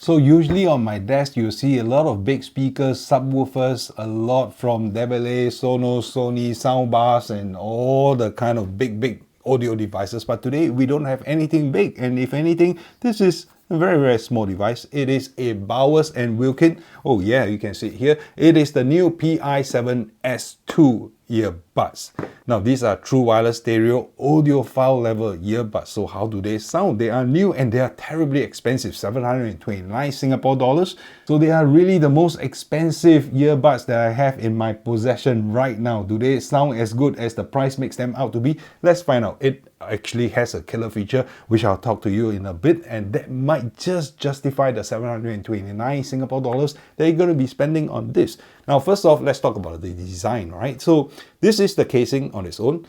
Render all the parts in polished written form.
So usually on my desk, you'll see a lot of big speakers, subwoofers, a lot from DeBele, Sonos, Sony, soundbars, and all the kind of big audio devices. But today we don't have anything big, and if anything, this is a very small device. It is a Bowers and Wilkins. Oh yeah, you can see it here. It is the new Pi7 S2 earbuds. Now these are true wireless stereo audiophile level earbuds. So how do they sound? They are new and they are terribly expensive, 729 Singapore dollars. So they are really the most expensive earbuds that I have in my possession right now. Do they sound as good as the price makes them out to be? Let's find out. It actually has a killer feature which I'll talk to you in a bit, and that might just justify the 729 Singapore dollars that you're going to be spending on this. Now first off, let's talk about the design, right? So this is the casing on its own.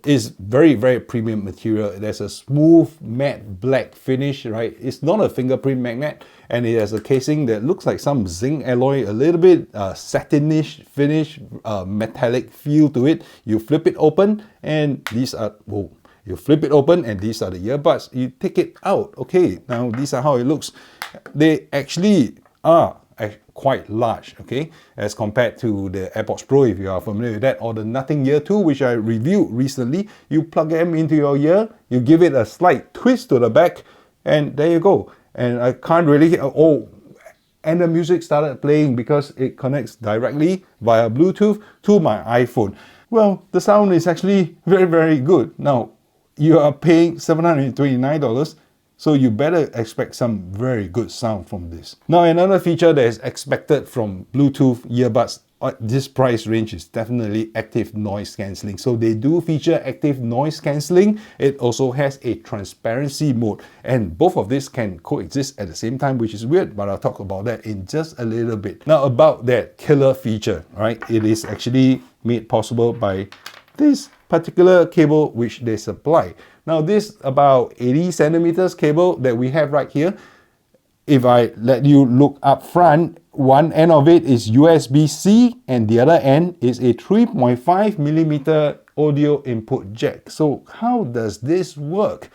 It's very premium material. There's a smooth matte black finish, right? It's not a fingerprint magnet, and it has a casing that looks like some zinc alloy, a little bit satinish finish, metallic feel to it. You flip it open and these are, whoa, you flip it open and these are the earbuds. You take it out. Okay, now these are how it looks. They actually are quite large, okay, as compared to the AirPods Pro, if you are familiar with that, or the Nothing Ear 2, which I reviewed recently. You plug them into your ear, you give it a slight twist to the back, and there you go. And I can't really hear, oh, and the music started playing because it connects directly via Bluetooth to my iPhone. Well, the sound is actually very good. Now, you are paying $729, so you better expect some very good sound from this. Now, another feature that is expected from Bluetooth earbuds at this price range is definitely active noise cancelling. So they do feature active noise cancelling. It also has a transparency mode, and both of these can coexist at the same time, which is weird, but I'll talk about that in just a little bit. Now about that killer feature, right? It is actually made possible by this particular cable which they supply. Now this about 80 centimeters cable that we have right here, if I let you look up front, one end of it is USB-C and the other end is a 3.5 millimeter audio input jack. So how does this work?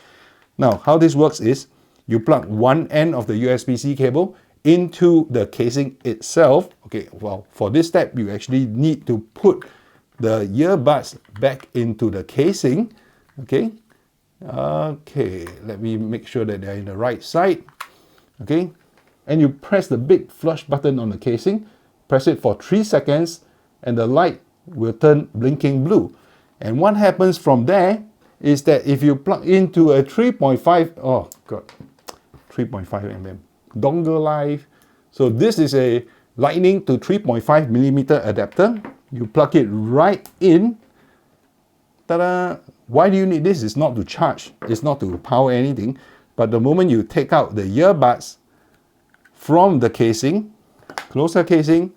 Now how this works is you plug one end of the USB-C cable into the casing itself. Okay, well, for this step you actually need to put the earbuds back into the casing. Okay, let me make sure that they're in the right side. Okay, and you press the big flush button on the casing, press it for 3 seconds, and the light will turn blinking blue. And what happens from there is that if you plug into a 3.5 mm dongle live, so this is a lightning to 3.5 millimeter adapter. You plug it right in. Ta-da! Why do you need this? It's not to charge, it's not to power anything, but the moment you take out the earbuds from the casing, close the casing,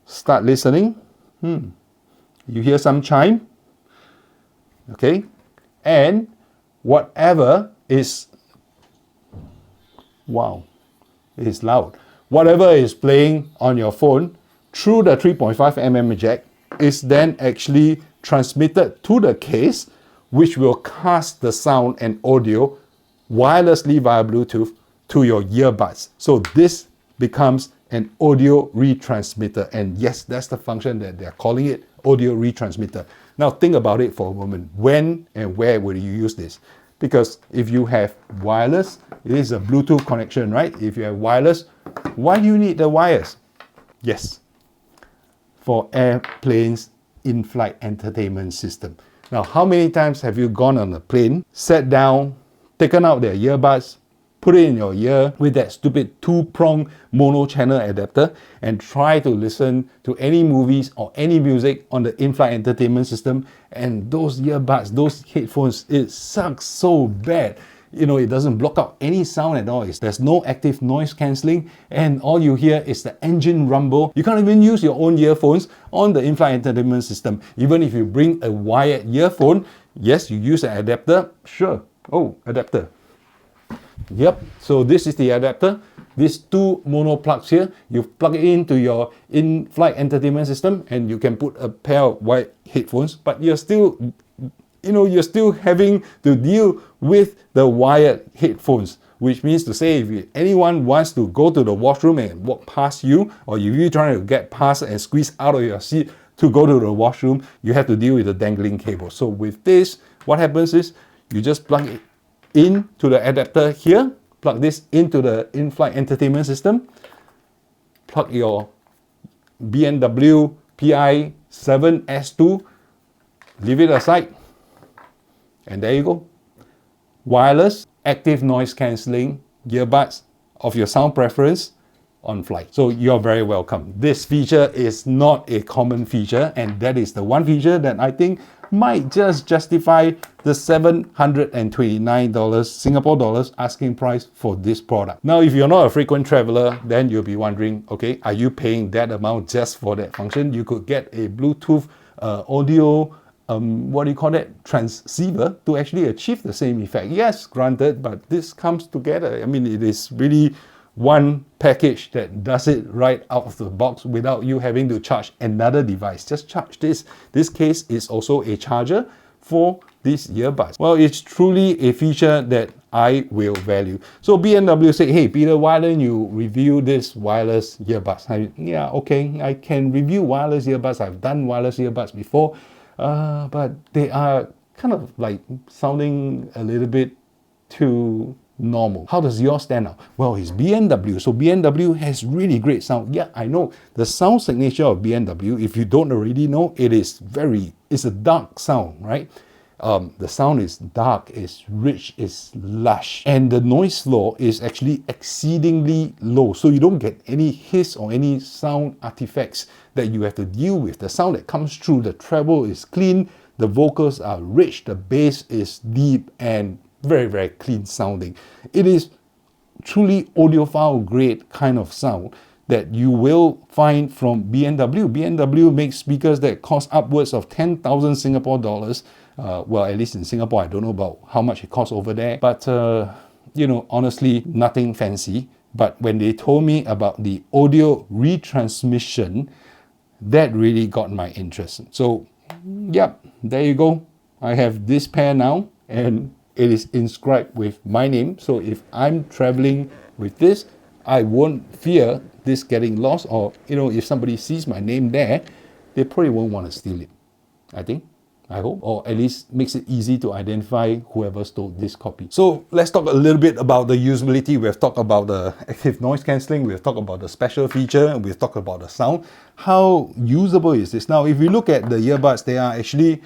start listening. You hear some chime, okay, and whatever is, wow, it's loud. Whatever is playing on your phone through the 3.5 mm jack is then actually transmitted to the case, which will cast the sound and audio wirelessly via Bluetooth to your earbuds. So this becomes an audio retransmitter, and yes, that's the function that they're calling it, audio retransmitter. Now think about it for a moment. When and where will you use this? Because if you have wireless, it is a Bluetooth connection, right? If you have wireless, why do you need the wires? Yes, for airplanes in-flight entertainment system. Now, how many times have you gone on a plane, sat down, taken out their earbuds, put it in your ear with that stupid 2-prong mono channel adapter and try to listen to any movies or any music on the in-flight entertainment system, and those earbuds, those headphones, it sucks so bad. You know, it doesn't block out any sound at all. There's no active noise cancelling, and all you hear is the engine rumble. You can't even use your own earphones on the in-flight entertainment system. Even if you bring a wired earphone, yes, you use an adapter, sure. Oh, adapter. Yep, so this is the adapter. These two mono plugs here, you plug it into your in-flight entertainment system and you can put a pair of wired headphones, but you're still having to deal with the wired headphones. which means to say if anyone wants to go to the washroom and walk past you, or if you're trying to get past and squeeze out of your seat to go to the washroom, you have to deal with the dangling cable. So with this, what happens is you just plug it into the adapter here, plug this into the in-flight entertainment system, plug your B&W Pi7 S2, leave it aside, and there you go. Wireless, active noise cancelling earbuds of your sound preference on flight. So you're very welcome. This feature is not a common feature, and that is the one feature that I think might just justify the $729 Singapore dollars asking price for this product. Now, if you're not a frequent traveler, then you'll be wondering, okay, are you paying that amount just for that function? You could get a Bluetooth audio what do you call it, transceiver to actually achieve the same effect. Yes, granted, but this comes together. I mean, it is really one package that does it right out of the box without you having to charge another device. Just charge this. This case is also a charger for these earbuds. Well, it's truly a feature that I will value. So B&W said, hey Peter, why don't you review this wireless earbuds? Yeah, okay, I can review wireless earbuds. I've done wireless earbuds before. But they are kind of like sounding a little bit too normal. How does yours stand out? Well, it's B&W, so B&W has really great sound. Yeah, I know the sound signature of B&W, if you don't already know, it's a dark sound, right? The sound is dark, it's rich, it's lush, and the noise floor is actually exceedingly low, so you don't get any hiss or any sound artifacts that you have to deal with. The sound that comes through, the treble is clean, the vocals are rich, the bass is deep and very, very clean sounding. It is truly audiophile grade kind of sound that you will find from B&W. B&W makes speakers that cost upwards of 10,000 Singapore dollars. Well, at least in Singapore, I don't know about how much it costs over there. But, you know, honestly, nothing fancy. But when they told me about the audio retransmission, that really got my interest. So, yep, there you go. I have this pair now, and it is inscribed with my name. So if I'm traveling with this, I won't fear this getting lost, or, you know, if somebody sees my name there, they probably won't want to steal it, I think. I hope, or at least makes it easy to identify whoever stole this copy. So let's talk a little bit about the usability. We've talked about the active noise cancelling, we've talked about the special feature, we've talked about the sound. How usable is this? Now, if you look at the earbuds, they are actually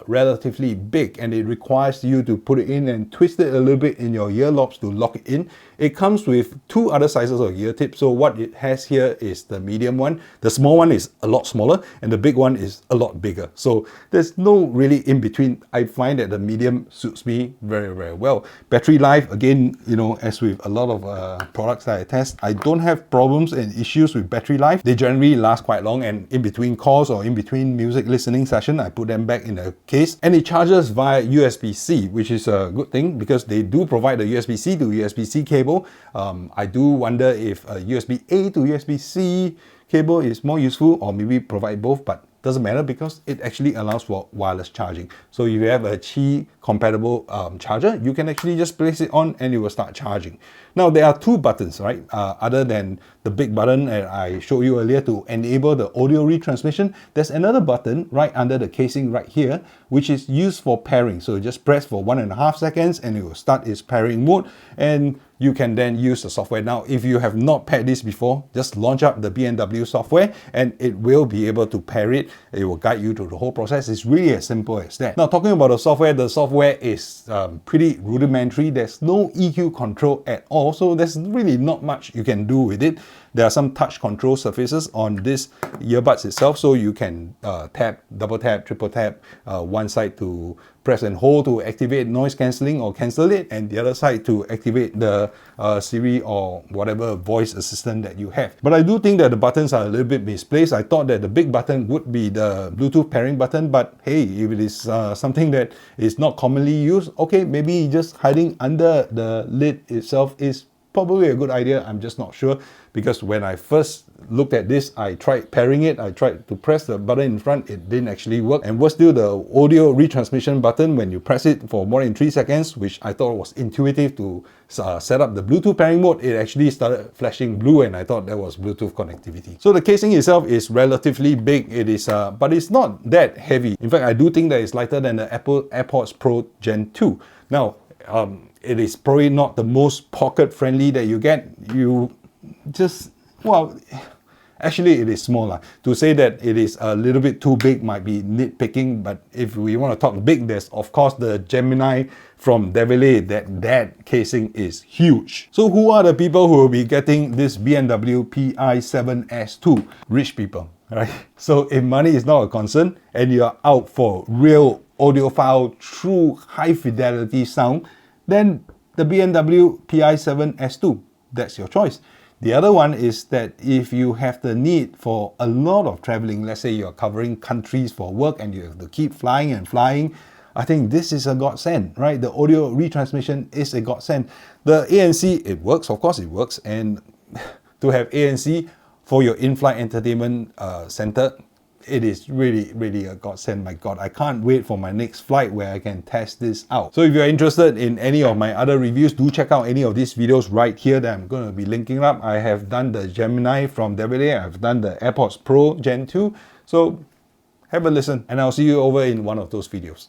relatively big, and it requires you to put it in and twist it a little bit in your ear lobes to lock it in. It comes with two other sizes of ear tips. So what it has here is the medium one. The small one is a lot smaller, and the big one is a lot bigger. So there's no really in between. I find that the medium suits me very, very well. Battery life, again, you know, as with a lot of products that I test, I don't have problems and issues with battery life. They generally last quite long, and in between calls or in between music listening session, I put them back in the case. And it charges via USB-C, which is a good thing because they do provide a USB-C to USB-C cable. I do wonder if a USB-A to USB-C cable is more useful, or maybe provide both, but doesn't matter because it actually allows for wireless charging. So if you have a Qi compatible charger, you can actually just place it on and it will start charging. Now there are two buttons, right? Other than the big button that I showed you earlier to enable the audio retransmission, there's another button right under the casing right here, which is used for pairing. So you just press for 1.5 seconds and it will start its pairing mode, and you can then use the software. Now, if you have not paired this before, just launch up the B&W software and it will be able to pair it. It will guide you through the whole process. It's really as simple as that. Now, talking about the software is pretty rudimentary. There's no EQ control at all, so there's really not much you can do with it. There are some touch control surfaces on this earbuds itself, so you can tap, double tap, triple tap, one side to press and hold to activate noise cancelling or cancel it, and the other side to activate the Siri or whatever voice assistant that you have. But I do think that the buttons are a little bit misplaced. I thought that the big button would be the Bluetooth pairing button, but hey, if it is something that is not commonly used, okay, maybe just hiding under the lid itself is probably a good idea. I'm just not sure, because when I first looked at this, I tried pairing it. I tried to press the button in front. It didn't actually work. And worse still, the audio retransmission button, when you press it for more than 3 seconds, which I thought was intuitive to set up the Bluetooth pairing mode, it actually started flashing blue, and I thought that was Bluetooth connectivity. So the casing itself is relatively big. It is, but it's not that heavy. In fact, I do think that it's lighter than the Apple AirPods Pro Gen 2. Now, it is probably not the most pocket friendly that you get. You just, well, actually it is small. To say that it is a little bit too big might be nitpicking, but if we want to talk big, there's of course the Gemini from DeVillet. That casing is huge. So who are the people who will be getting this B&W Pi7 S2? Rich people, right? So if money is not a concern and you're out for real audiophile, true high fidelity sound, then the B&W Pi7 S2, that's your choice. The other one is that if you have the need for a lot of traveling, let's say you're covering countries for work and you have to keep flying and flying, I think this is a godsend, right? The audio retransmission is a godsend. The ANC, it works, of course it works, and to have ANC for your in-flight entertainment center, it is really, really a godsend. My God, I can't wait for my next flight where I can test this out. So if you're interested in any of my other reviews, do check out any of these videos right here that I'm going to be linking up. I have done the Gemini from DeVillet. I've done the AirPods Pro Gen 2. So have a listen, and I'll see you over in one of those videos.